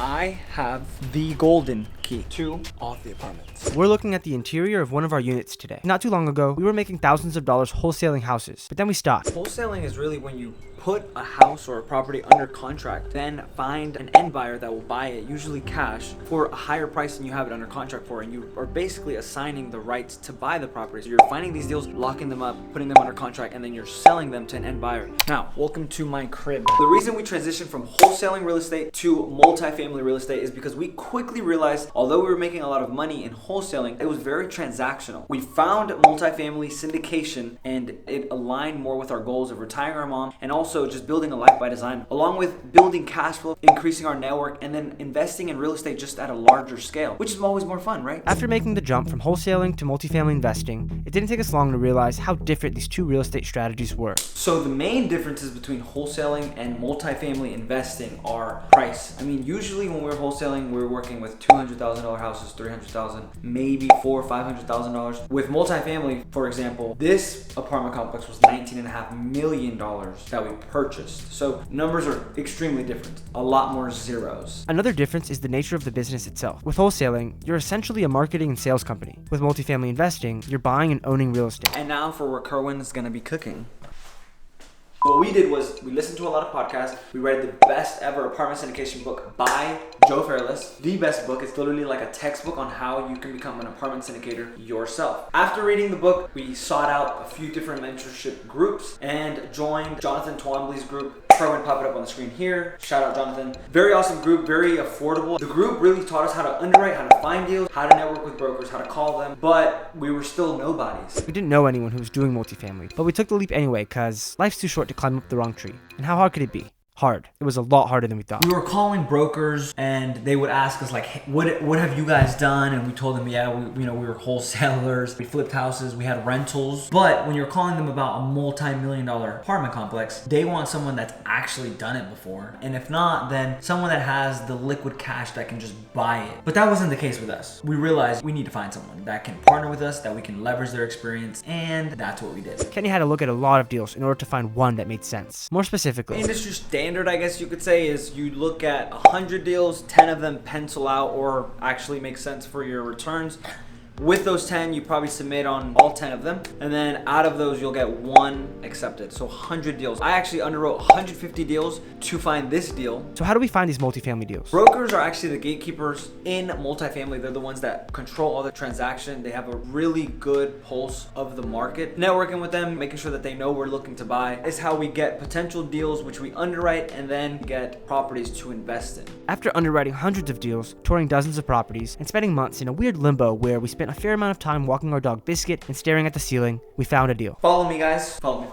I have the golden key to all of the apartments. We're looking at the interior of one of our units today. Not too long ago, we were making thousands of dollars wholesaling houses, but then we stopped. Wholesaling is really when you put a house or a property under contract, then find an end buyer that will buy it, usually cash, for a higher price than you have it under contract for, and you are basically assigning the rights to buy the property. So you're finding these deals, locking them up, putting them under contract, and then you're selling them to an end buyer. Now, welcome to my crib. The reason we transitioned from wholesaling real estate to multifamily real estate is because we quickly realized, although we were making a lot of money in wholesaling, it was very transactional. We found multifamily syndication, and it aligned more with our goals of retiring our mom and also just building a life by design, along with building cash flow, increasing our network, and then investing in real estate just at a larger scale, which is always more fun, right? After making the jump from wholesaling to multifamily investing, it didn't take us long to realize how different these two real estate strategies were. So the main differences between wholesaling and multifamily investing are price. I mean, usually when we're wholesaling, we're working with $200,000 houses, $300,000, maybe $400,000 or $500,000. With multifamily, for example, this apartment complex was $19.5 million that we purchased. So numbers are extremely different. A lot more zeros. Another difference is the nature of the business itself. With wholesaling, you're essentially a marketing and sales company. With multifamily investing, you're buying and owning real estate. And now for where Kerwin's gonna be cooking. What we did was we listened to a lot of podcasts. We read the best ever apartment syndication book by Joe Fairless. The best book. It's literally like a textbook on how you can become an apartment syndicator yourself. After reading the book, we sought out a few different mentorship groups and joined Jonathan Twombly's group. Kerwin, pop it up on the screen here. Shout out Jonathan. Very awesome group, very affordable. The group really taught us how to underwrite, how to find deals, how to network with brokers, how to call them, but we were still nobodies. We didn't know anyone who was doing multifamily, but we took the leap anyway because life's too short to climb up the wrong tree. And how hard could it be? Hard. It was a lot harder than we thought. We were calling brokers and they would ask us like, hey, what have you guys done? And we told them, yeah, we were wholesalers. We flipped houses. We had rentals. But when you're calling them about a multi-million-dollar apartment complex, they want someone that's actually done it before. And if not, then someone that has the liquid cash that can just buy it. But that wasn't the case with us. We realized we need to find someone that can partner with us, that we can leverage their experience, and that's what we did. Kenny had to look at a lot of deals in order to find one that made sense. More specifically, industry standard, I guess you could say, is you look at 100 deals, 10 of them pencil out or actually make sense for your returns. With those 10, you probably submit on all 10 of them. And then out of those, you'll get one accepted. So 100 deals. I actually underwrote 150 deals to find this deal. So how do we find these multifamily deals? Brokers are actually the gatekeepers in multifamily. They're the ones that control all the transaction. They have a really good pulse of the market. Networking with them, making sure that they know we're looking to buy, is how we get potential deals, which we underwrite and then get properties to invest in. After underwriting hundreds of deals, touring dozens of properties, and spending months in a weird limbo where we spent a fair amount of time walking our dog Biscuit and staring at the ceiling, we found a deal. Follow me, guys. Follow me.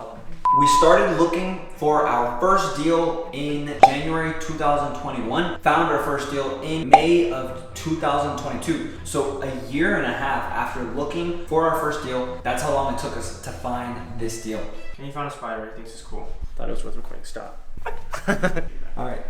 We started looking for our first deal in January 2021. Found our first deal in May of 2022. So a year and a half after looking for our first deal, that's how long it took us to find this deal. And you found a spider. He thinks it's cool. Thought it was worth recording. Stop. All right.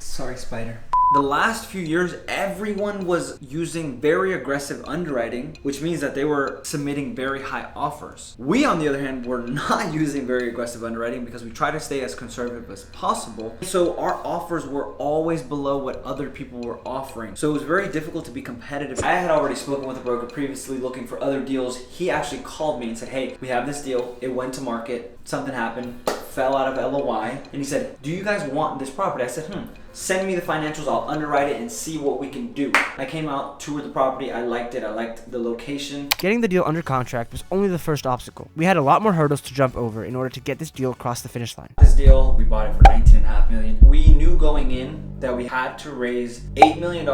Sorry, spider. The last few years, everyone was using very aggressive underwriting, which means that they were submitting very high offers. We, on the other hand, were not using very aggressive underwriting because we try to stay as conservative as possible. So our offers were always below what other people were offering. So it was very difficult to be competitive. I had already spoken with a broker previously looking for other deals. He actually called me and said, hey, we have this deal. It went to market. Something happened. Fell out of LOI. And he said, do you guys want this property? I said, send me the financials. I'll underwrite it and see what we can do. I came out, toured the property. I liked it. I liked the location. Getting the deal under contract was only the first obstacle. We had a lot more hurdles to jump over in order to get this deal across the finish line. This deal, we bought it for $19.5 million. We knew going in that we had to raise $8 million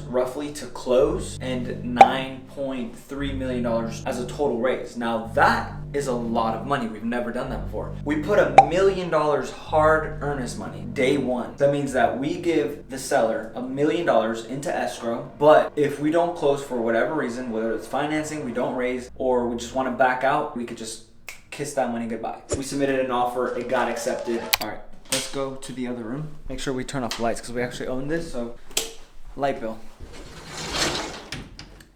roughly to close and $9.3 million as a total raise. Now that is a lot of money. We've never done that before. We put $1 million hard earnest money day one. That means that we give the seller $1 million into escrow, but if we don't close for whatever reason, whether it's financing, we don't raise, or we just want to back out, we could just kiss that money goodbye. We submitted an offer, it got accepted. All right, let's go to the other room. Make sure we turn off the lights because we actually own this, so light bill.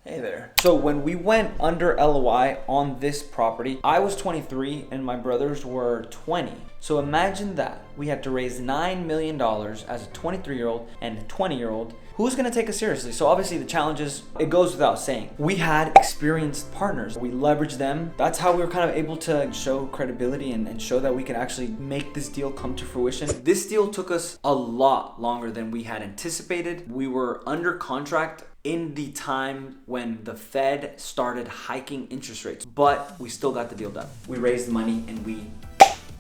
Hey there. So when we went under LOI on this property, I was 23 and my brothers were 20. So imagine that. We had to raise $9 million as a 23-year-old and a 20-year-old who's gonna take us seriously? So obviously the challenges, it goes without saying. We had experienced partners. We leveraged them. That's how we were kind of able to show credibility and show that we could actually make this deal come to fruition. This deal took us a lot longer than we had anticipated. We were under contract in the time when the Fed started hiking interest rates, but we still got the deal done. We raised the money and we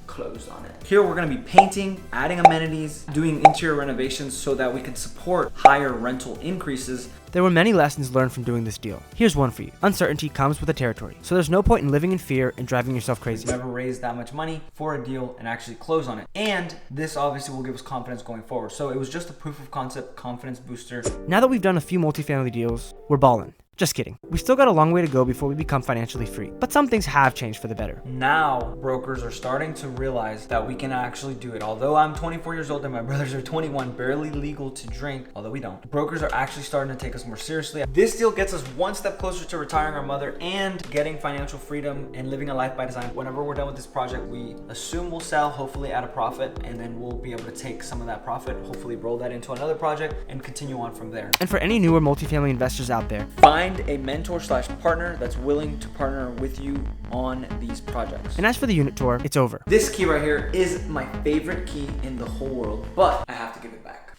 closed on it. Here we're gonna be painting, adding amenities, doing interior renovations so that we can support higher rental increases. There were many lessons learned from doing this deal. Here's one for you. Uncertainty comes with the territory, so there's no point in living in fear and driving yourself crazy. We've never raised that much money for a deal and actually close on it. And this obviously will give us confidence going forward. So it was just a proof of concept, confidence booster. Now that we've done a few multifamily deals, we're ballin'. Just kidding. We still got a long way to go before we become financially free, but some things have changed for the better. Now, brokers are starting to realize that we can actually do it. Although I'm 24 years old and my brothers are 21, barely legal to drink, although we don't. Brokers are actually starting to take us more seriously. This deal gets us one step closer to retiring our mother and getting financial freedom and living a life by design. Whenever we're done with this project, we assume we'll sell, hopefully at a profit, and then we'll be able to take some of that profit, hopefully roll that into another project and continue on from there. And for any newer multifamily investors out there, find a mentor/partner that's willing to partner with you on these projects. And as for the unit tour, it's over. This key right here is my favorite key in the whole world, but I have to give it back.